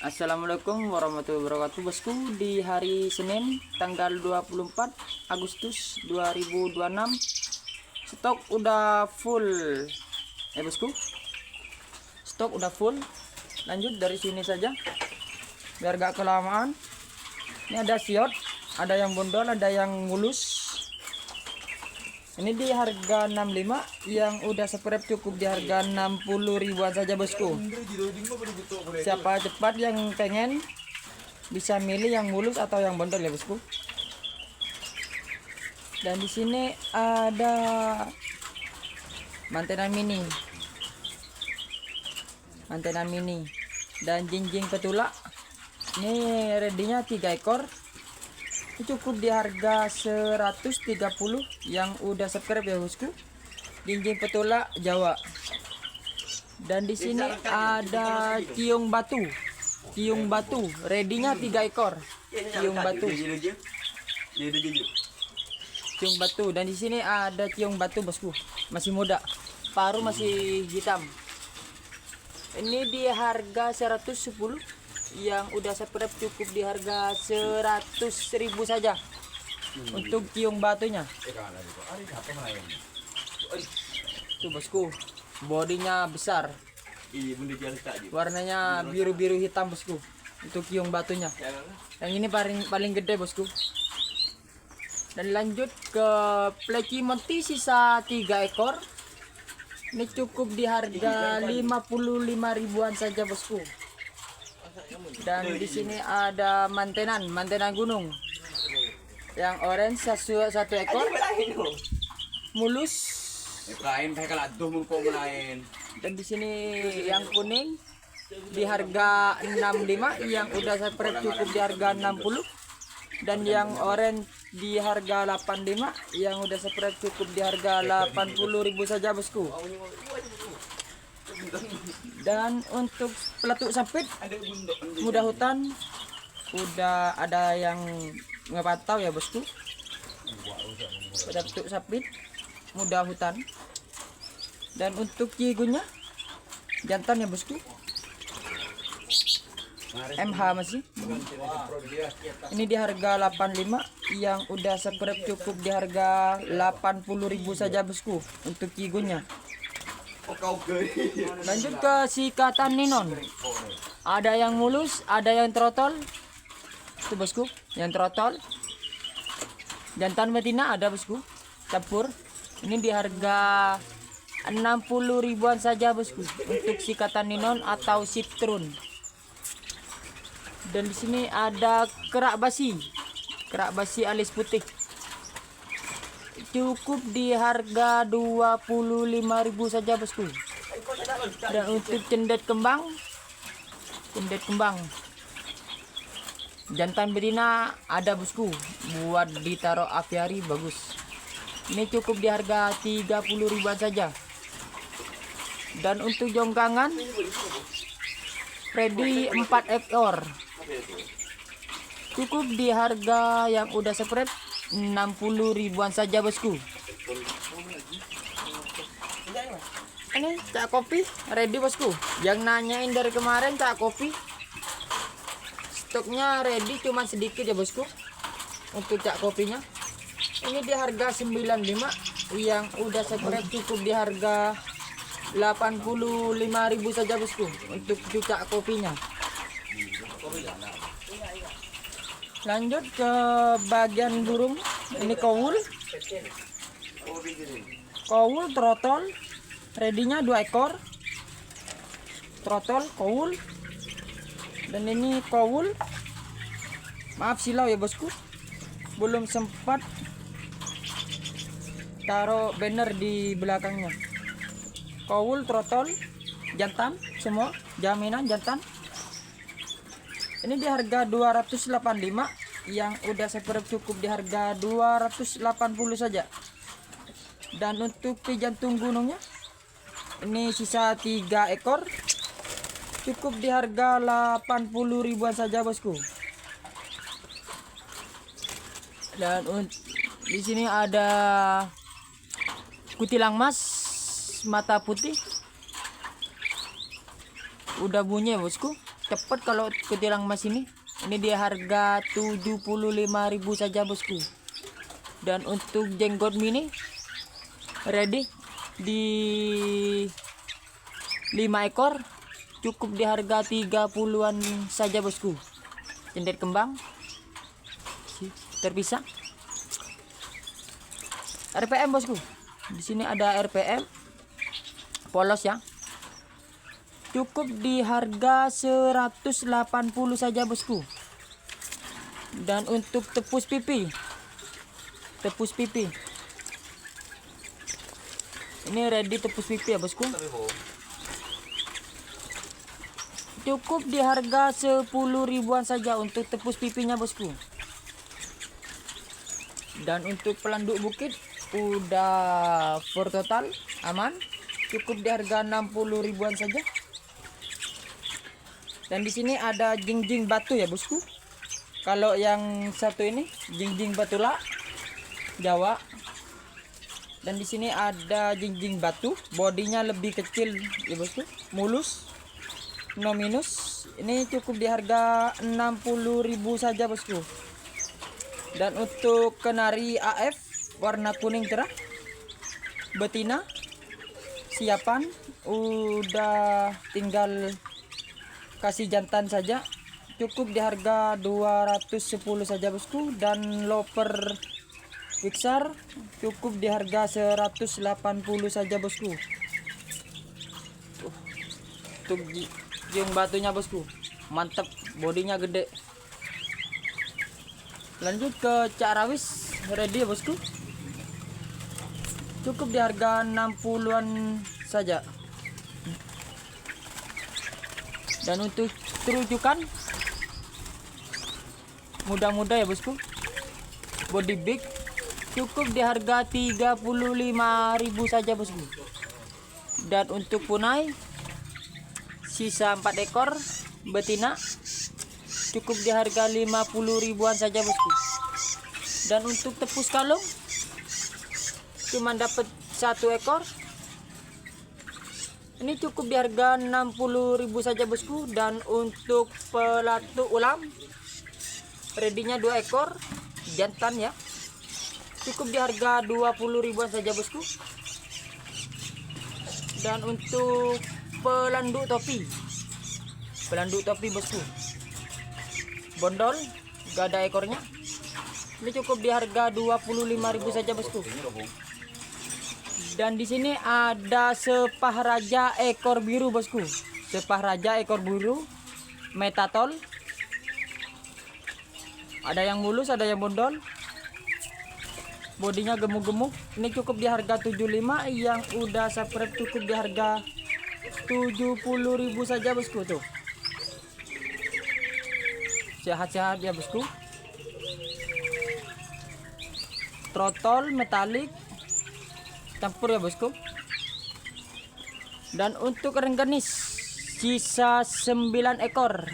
Assalamualaikum warahmatullahi wabarakatuh bosku. Di hari Senin tanggal 24 Agustus 2026, stok udah full ya bosku. Stok udah full. Lanjut dari sini saja biar gak kelamaan. Ini ada siot, ada yang bondol, ada yang mulus. Ini di harga 65, yang udah spread cukup di harga 60 ribuan saja bosku. Siapa cepat yang pengen bisa milih yang mulus atau yang bondol ya bosku. Dan di sini ada mantenan mini. Mantenan mini dan jinjing petula. Ini ready-nya 3 ekor. Cukup di harga 130 yang udah subscribe ya bosku. Jinjing petula Jawa. Dan di sini ada ciung batu. Ciung batu, ready-nya 3 ekor. Ciung batu. Ciung batu, dan di sini ada ciung batu bosku. Masih muda. Paru masih hitam. Ini di harga 110, yang udah subscribe cukup di harga 100.000 saja untuk ciung batunya. Tuh bosku, bodinya besar, warnanya biru-biru hitam bosku untuk ciung batunya. Yang ini paling gede bosku. Dan lanjut ke pleci monti sisa 3 ekor. Ini cukup di harga 55 ribuan saja bosku. Dan di sini ada mantenan gunung. Yang orange satu ekor. Mulus. Dan di sini yang kuning di harga 65, yang udah separate cukup di harga 60. Dan yang orange di harga 85, yang udah separate cukup di harga 80.000 saja bosku. Dan untuk peletuk sampit muda hutan udah ada yang ngepantau ya bosku. Peletuk sampit muda hutan. Dan untuk cigunya jantan ya bosku, MH masih. Ini di harga 85, yang udah subscribe cukup di harga 80.000 saja bosku untuk cigunya. Lanjut ke sikatan ninon. Ada yang mulus, ada yang trotol. Itu bosku, yang trotol. Jantan betina ada bosku, campur. Ini di harga 60 ribuan saja bosku untuk sikatan ninon atau sitrun. Dan di sini ada kerak basi alis putih. Cukup di harga 25.000 saja bosku. Dan untuk cendet kembang jantan betina ada bosku, buat ditaruh apiari bagus. Ini cukup di harga 30 ribuan saja. Dan untuk jongkangan ready 4 ekor, cukup di harga yang udah spread 60 ribuan saja bosku. Ini cak kopi ready bosku. Yang nanyain dari kemarin cak kopi, stoknya ready cuman sedikit ya bosku untuk cak kopinya. Ini di harga 95, yang udah spread cukup di harga 85.000 saja bosku untuk cak kopinya. Lanjut ke bagian burung. Ini koul trotol, ready-nya 2 ekor. Trotol koul. Dan ini koul, maaf silau ya bosku, belum sempat taruh banner di belakangnya. Koul trotol jantan semua, jaminan jantan. Ini di harga 285, yang udah separate cukup di harga 280 saja. Dan untuk jantung gunungnya ini sisa 3 ekor, cukup di harga 80 ribuan saja bosku. Dan di sini ada kutilang mas mata putih, udah bunyi ya bosku. cepet kalau kutilang emas ini. Ini dia harga 75.000 saja bosku. Dan untuk jenggot mini ready di 5 ekor cukup di harga 30-an saja bosku. Cendet kembang terpisah. RPM bosku. Di sini ada RPM polos ya. Cukup di harga 180 saja bosku. Dan untuk tepus pipi. Ini ready tepus pipi ya bosku. Cukup di harga 10.000-an saja untuk tepus pipinya bosku. Dan untuk pelanduk bukit udah for total aman. Cukup di harga 60.000-an saja. Dan di sini ada jingjing batu ya bosku. Kalau yang satu ini jingjing batula Jawa. Dan di sini ada jingjing batu, bodinya lebih kecil ya bosku, mulus, no minus. Ini cukup di harga 60.000 saja bosku. Dan untuk kenari AF warna kuning cerah betina siapan, udah tinggal kasih jantan saja. Cukup di harga 210 saja bosku. Dan loper Pixar cukup di harga 180 saja bosku. Untuk jeng batunya bosku mantap, bodinya gede. Lanjut ke Cak Rawis ready ya bosku. Cukup di harga 60-an saja. Dan untuk terujukan muda-muda ya bosku, body big, cukup di harga 35.000 saja bosku. Dan untuk punai sisa 4 ekor betina cukup di harga 50.000-an saja bosku. Dan untuk tepus kalung cuma dapat 1 ekor. Ini cukup di harga 60.000 saja bosku. Dan untuk pelatu ulam ready-nya 2 ekor jantan ya. Cukup di harga 20.000-an saja bosku. Dan untuk pelanduk topi bosku, bondol gak ada ekornya. Ini cukup di harga 25.000 saja bosku. Dan di sini ada sepah raja ekor biru bosku. Sepah raja ekor biru metatol. Ada yang mulus, ada yang bondol. Bodinya gemuk-gemuk. Ini cukup di harga 75. Yang udah subscribe cukup di harga 70.000 saja bosku tuh. Sehat-sehat ya bosku. Trotol metalik campur ya bosku. Dan untuk rengganis sisa 9 ekor.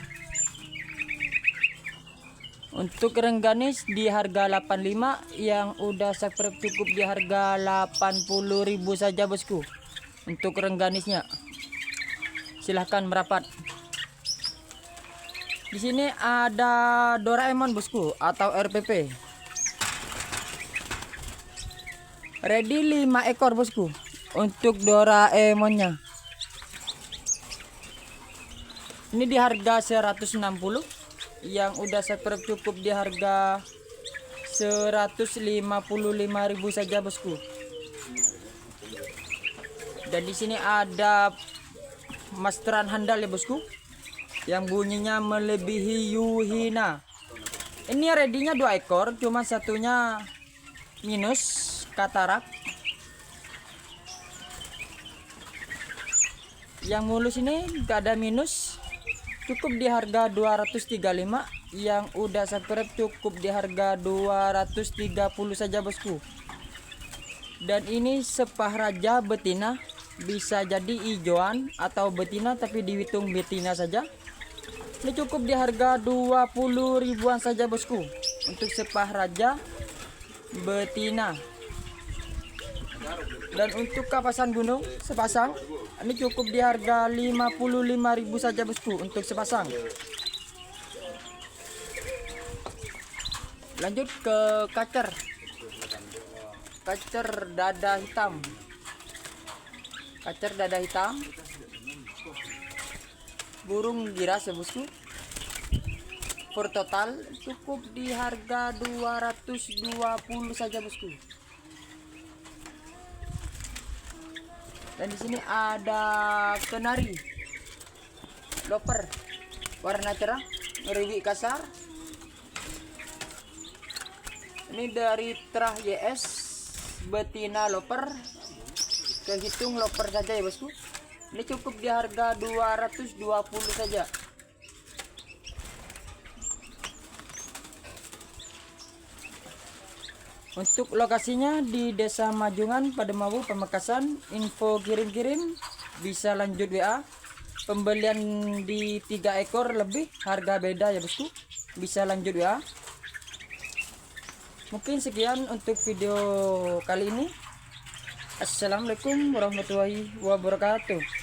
Untuk rengganis di harga 85. Yang udah subscribe cukup di harga 80.000 saja bosku. Untuk rengganisnya silahkan merapat. Di sini ada Doraemon bosku atau RPP. Ready 5 ekor bosku untuk Doraemonnya. Ini di harga 160. Yang udah subscribe cukup di harga 155.000 saja bosku. Dan di sini ada masteran handal ya bosku, yang bunyinya melebihi Yuhina. Ini ready-nya 2 ekor, cuma satunya minus katarak. Yang mulus ini gak ada minus, cukup di harga 235. Yang udah subscribe cukup di harga 230 saja bosku. Dan ini sepah raja betina, bisa jadi hijauan atau betina tapi dihitung betina saja. Ini cukup di harga 20.000-an saja bosku untuk sepah raja betina. Dan untuk kapasan gunung sepasang ini cukup di harga 55.000 saja bosku untuk sepasang. Lanjut ke kacer. Kacer dada hitam. Kacer dada hitam. Burung giras ya bosku. For total cukup di harga 220 saja bosku. Dan di sini ada kenari loper warna cerah, ngeriwi kasar. Ini dari Trah YS betina loper. Kehitung loper saja ya bosku. Ini cukup di harga 220 saja. Untuk lokasinya di Desa Majungan, Pademawu, Pamekasan. Info kirim-kirim bisa lanjut WA. Pembelian di 3 ekor lebih, harga beda ya bosku. Bisa lanjut WA. Mungkin sekian untuk video kali ini. Assalamualaikum warahmatullahi wabarakatuh.